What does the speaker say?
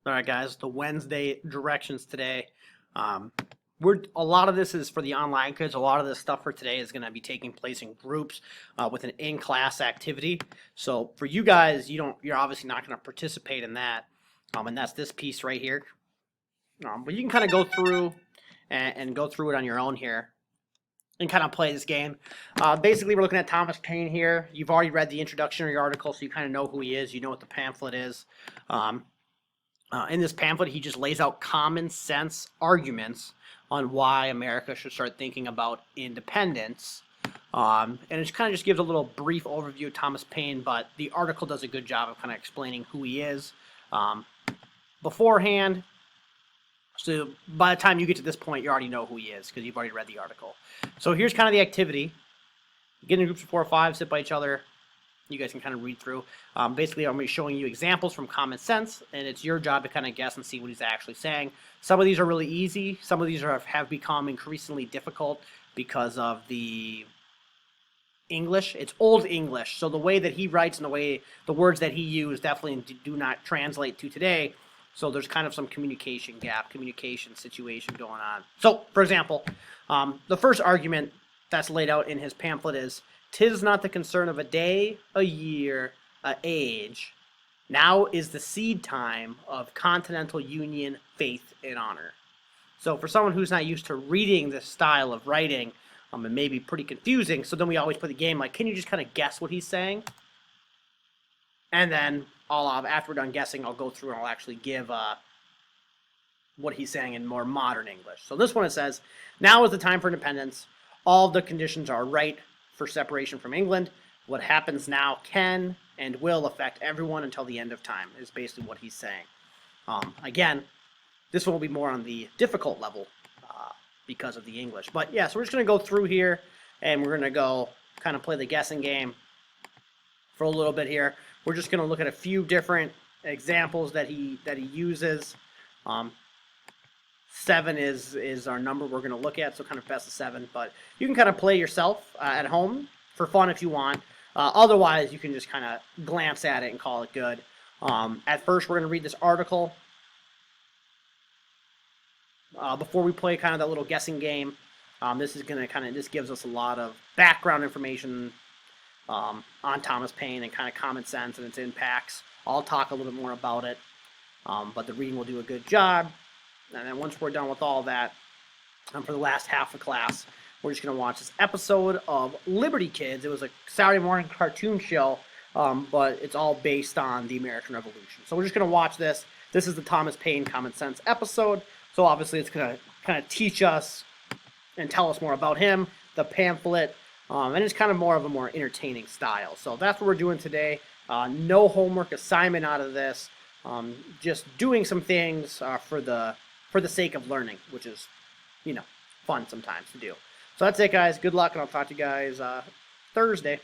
All right, guys, the Wednesday directions today. Um, a lot of this is for the online kids. A lot of this stuff for today is going to be taking place in groups with an in-class activity. So for you guys, you're obviously not going to participate in that, and that's this piece right here. But you can kind of go through and go through it on your own here and kind of play this game. Basically, we're looking at Thomas Paine here. You've already read the introductory article, so you kind of know who he is. You know what the pamphlet is. Um, in this pamphlet, he just lays out common sense arguments on why America should start thinking about independence. And it kind of just gives a little brief overview of Thomas Paine, but the article does a good job of kind of explaining who he is beforehand. So by the time you get to this point, you already know who he is because you've already read the article. So here's kind of the activity. Get in groups of 4 or 5, sit by each other. You guys can kind of read through. Basically, I'm going to be showing you examples from common sense, and it's your job to kind of guess and see what he's actually saying. Some of these are really easy. Some of these have become increasingly difficult because of the English. It's old English, so the way that he writes and the words that he used definitely do not translate to today. So there's kind of some communication gap, communication situation going on. So, for example, the first argument that's laid out in his pamphlet is, "'Tis not the concern of a day, a year, a age. Now is the seed time of continental union, faith, and honor." So for someone who's not used to reading this style of writing, it may be pretty confusing. So then we always play the game like, can you just kind of guess what he's saying? And then after we're done guessing, I'll go through and I'll actually give what he's saying in more modern English. So this one, it says, "Now is the time for independence. All the conditions are right for separation from England. What happens now can and will affect everyone until the end of time," is basically what he's saying. Again, this one will be more on the difficult level because of the English. But yeah, so we're just going to go through here and we're going to go kind of play the guessing game for a little bit here. We're just going to look at a few different examples that he uses. 7 is our number we're going to look at, so kind of best of 7. But you can kind of play yourself at home for fun if you want. Otherwise, you can just kind of glance at it and call it good. At first, we're going to read this article before we play kind of that little guessing game. This is going to this gives us a lot of background information on Thomas Paine and kind of common sense and its impacts. I'll talk a little bit more about it, but the reading will do a good job. And then once we're done with all that, for the last half of class, we're just going to watch this episode of Liberty Kids. It was a Saturday morning cartoon show, but it's all based on the American Revolution. So we're just going to watch this. This is the Thomas Paine Common Sense episode. So obviously it's going to kind of teach us and tell us more about him, the pamphlet, and it's kind of more of a more entertaining style. So that's what we're doing today. No homework assignment out of this. Just doing some things for the sake of learning, which is, fun sometimes to do. So that's it, guys. Good luck, and I'll talk to you guys Thursday.